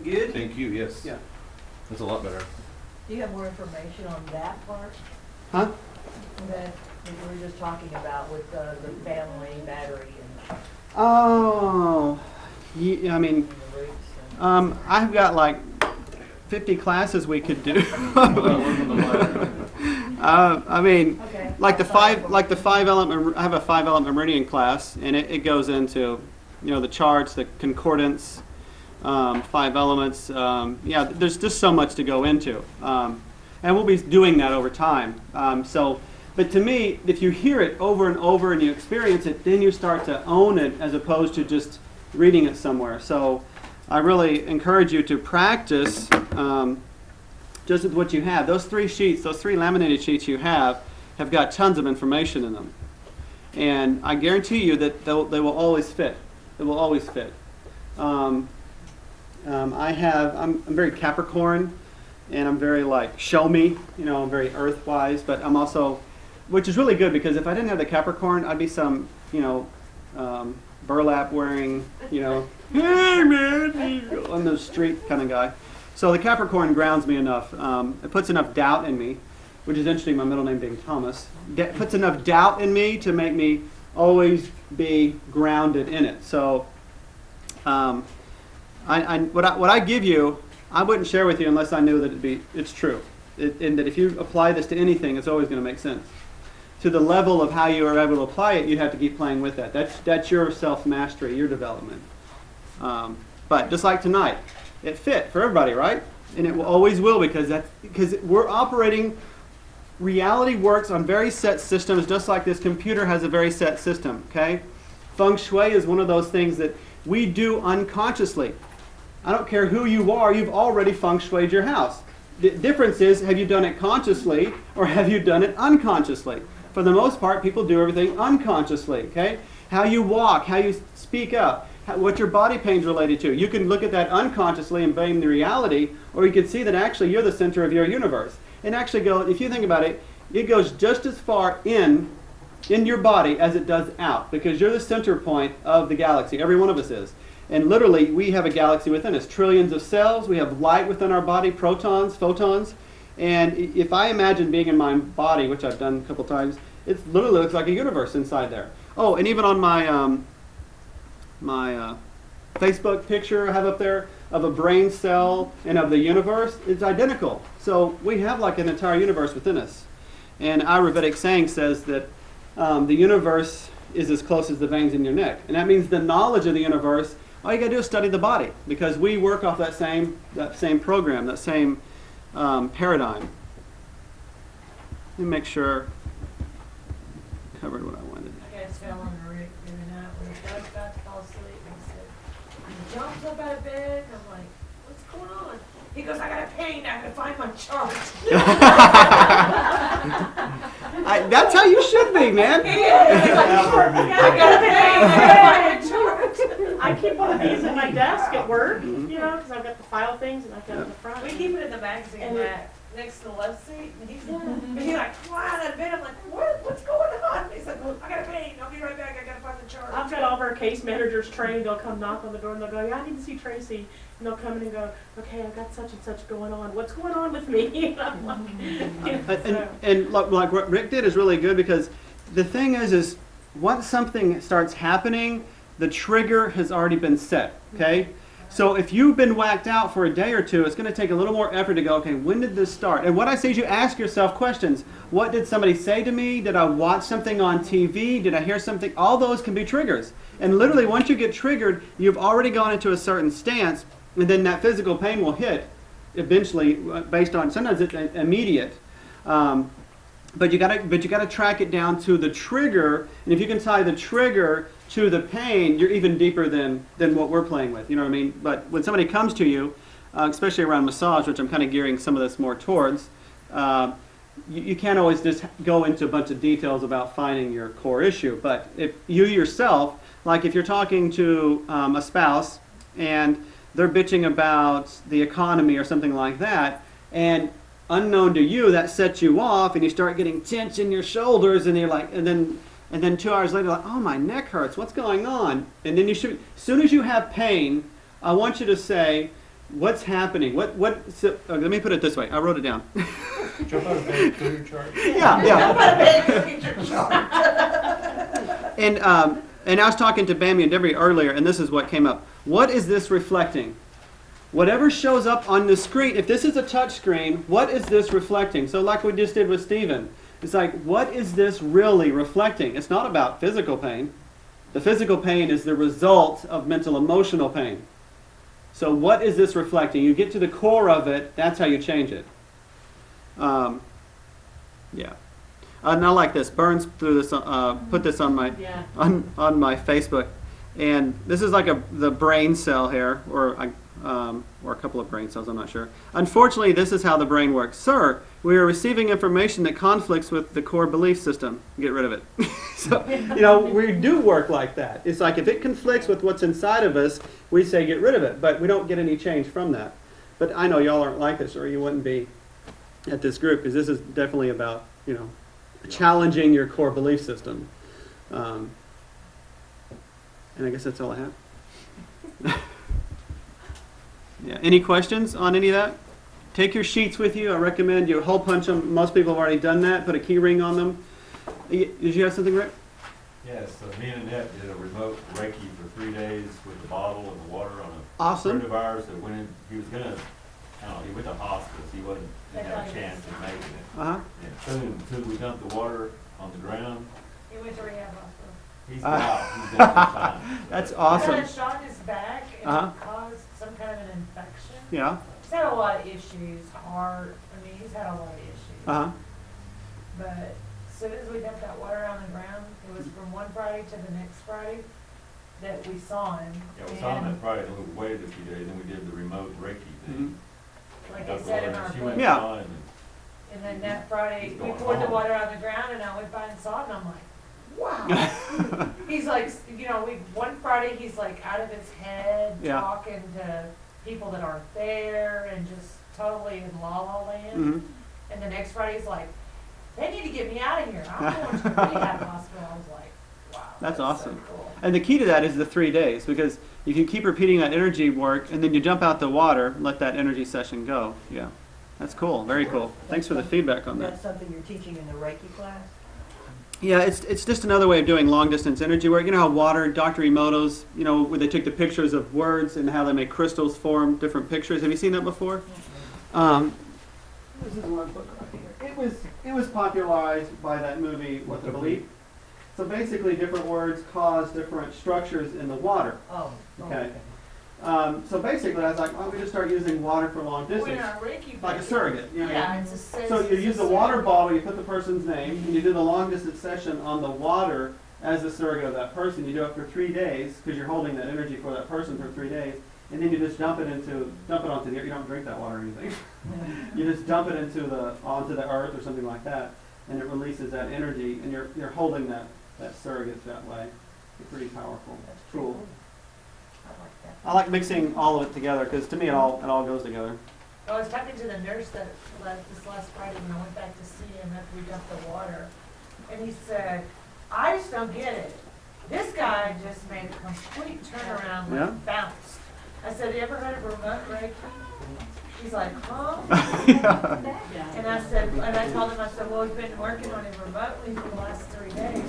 Good? Thank you, yes. Yeah. That's a lot better. Do you have more information on that part Huh? that we were just talking about with the family battery and Oh, yeah, I mean, the roots? And I've got like 50 classes we could do. I mean, okay. like the five element. I have a 5-element meridian class, and it goes into, you know, the charts, the concordance, 5 elements. Yeah, there's just so much to go into, and we'll be doing that over time. But to me, if you hear it over and over and you experience it, then you start to own it as opposed to just reading it somewhere. So I really encourage you to practice just with what you have. Those 3 sheets, those 3 laminated sheets you have got tons of information in them. And I guarantee you that they will always fit. It will always fit. I'm very Capricorn, and I'm very like show me, you know, I'm very earth-wise, but I'm also, which is really good because if I didn't have the Capricorn, I'd be some, you know, burlap wearing, you know, hey man, on the street kind of guy. So the Capricorn grounds me enough. It puts enough doubt in me, which is interesting, my middle name being Thomas. It puts enough doubt in me to make me always be grounded in it. So what I give you, I wouldn't share with you unless I knew that it's true. And that if you apply this to anything, it's always going to make sense. To the level of how you are able to apply it, you'd have to keep playing with that. That's your self-mastery, your development. But just like tonight, it fit for everybody, right? And it always will because we're operating. Reality works on very set systems, just like this computer has a very set system. Okay, feng shui is one of those things that we do unconsciously. I don't care who you are; you've already feng shuied your house. The difference is, have you done it consciously or have you done it unconsciously? For the most part, people do everything unconsciously. Okay, how you walk, how you speak up, what your body pain's related to. You can look at that unconsciously and blame the reality, or you can see that actually you're the center of your universe. And actually go, if you think about it, it goes just as far in your body as it does out, because you're the center point of the galaxy. Every one of us is. And literally, we have a galaxy within us. Trillions of cells. We have light within our body, protons, photons. And if I imagine being in my body, which I've done a couple times, it literally looks like a universe inside there. Oh, and even on my Facebook picture I have up there of a brain cell and of the universe, it's identical. So we have like an entire universe within us. And Ayurvedic saying says that the universe is as close as the veins in your neck. And that means the knowledge of the universe, all you got to do is study the body, because we work off that same program, that same paradigm. Let me make sure I covered what I wanted. I guys fell on the roof the other night when I was about to fall asleep, and he said, I jumped up out of bed, and I'm like, what's going on? He goes, I got a pain, I gotta find my chart. That's how you should be, man. I got a pain, I gotta find my chart. I keep one of these at my desk at work, you know, because I've got the file things and I've got it in the front. We keep it in the magazine rack next to the left seat, and he's like, flying out of bed. I'm like, what's going on? He's like, well, I got a pain, I'll be right back, I gotta find the chart. I've got all of our case managers trained. They'll come knock on the door and they'll go, yeah, I need to see Tracy. And they'll come in and go, okay, I've got such and such going on. What's going on with me? And like what Rick did is really good, because the thing is once something starts happening, the trigger has already been set, okay? So if you've been whacked out for a day or two, it's going to take a little more effort to go, okay, when did this start? And what I say is you ask yourself questions. What did somebody say to me? Did I watch something on TV? Did I hear something? All those can be triggers. And literally, once you get triggered, you've already gone into a certain stance, and then that physical pain will hit eventually, based on, sometimes it's immediate. But you gotta track it down to the trigger, and if you can tie the trigger to the pain, you're even deeper than what we're playing with. You know what I mean? But when somebody comes to you, especially around massage, which I'm kind of gearing some of this more towards, you can't always just go into a bunch of details about finding your core issue. But if you yourself, like if you're talking to a spouse and they're bitching about the economy or something like that, and unknown to you, that sets you off, and you start getting tense in your shoulders, and you're like, and then 2 hours later, like, oh, my neck hurts. What's going on? And then you should, as soon as you have pain, I want you to say, what's happening? So, let me put it this way. I wrote it down. Jump out of bed, clear your chart. And I was talking to Bambi and Debbie earlier, and this is what came up. What is this reflecting? Whatever shows up on the screen, if this is a touch screen, what is this reflecting? So like we just did with Stephen, it's like, what is this really reflecting? It's not about physical pain. The physical pain is the result of mental emotional pain. So what is this reflecting? You get to the core of it, that's how you change it. Yeah. And I like this. Burns threw this, put this on my on my Facebook, and this is like the brain cell here, or a couple of brain cells. I'm not sure. Unfortunately, this is how the brain works. Sir, we are receiving information that conflicts with the core belief system. Get rid of it. So we do work like that. It's like if it conflicts with what's inside of us, we say get rid of it, but we don't get any change from that. But I know y'all aren't like this, or you wouldn't be at this group, because this is definitely about challenging your core belief system. And I guess that's all I have. Yeah. Any questions on any of that? Take your sheets with you. I recommend you hole punch them. Most people have already done that. Put a key ring on them. Did you have something, Rick? Yes, so me and Annette did a remote Reiki for 3 days with the bottle and the water on a Awesome. friend of ours that went in. He was gonna, he went to hospice. He didn't have a chance of making it. Uh-huh. And soon, until we dumped the water on the ground, He went to rehab hospital. he's out. He's done some time. That's He awesome. got a shot in his back and Uh-huh. it caused some kind of an infection. Yeah. He's had a lot of issues, heart, he's had a lot of issues. Uh-huh. But as soon as we dumped that water on the ground, it was from one Friday to the next Friday that we saw him. Yeah, we saw him that Friday, and we waited a few days, and we did the remote Reiki thing. Like I Dumped the said in water, our she book. went Yeah. on, And then that Friday, He's we going poured the home. water on the ground and I went by and saw it and I'm like, wow. He's like, one Friday he's like out of his head Yeah. talking to people that aren't there and just totally in la la land. Mhm. And the next Friday he's like, they need to get me out of here. I'm going to the rehab hospital. I was like, wow. That's awesome. So cool. And the key to that is the 3 days, because you can keep repeating that energy work, and then you jump out the water, let that energy session go. Yeah. That's cool. Very cool. Thanks for the feedback on that. That's something you're teaching in the Reiki class? Yeah, it's just another way of doing long distance energy work. You know how water, Dr. Emoto's, where they took the pictures of words and how they make crystals form different pictures. Have you seen that before? This is one book right here. It was popularized by that movie, What the Belief. So basically, different words cause different structures in the water. Oh, Okay. So basically, I was like, why don't we just start using water for long When distance? our Reiki Like a surrogate. Yeah, it's a So you it's use a the water surrogate. bottle, you put the person's name, and you do the long distance session on the water as the surrogate of that person. You do it for 3 days, because you're holding that energy for that person for 3 days, and then you just dump it onto the earth. You don't drink that water or anything. You just dump it onto the earth or something like that, and it releases that energy, and you're holding that surrogate that way. It's pretty powerful. That's It's cool. I like that. I like mixing all of it together, because to me it all goes together. I was talking to the nurse that this last Friday when I went back to see him after we dumped the water, and he said, I just don't get it. This guy just made a complete turnaround, Yeah? bounced. I said, you ever heard of remote Reiki? He's like, huh? Yeah. And I told him, well, we've been working on it remotely for the last 3 days.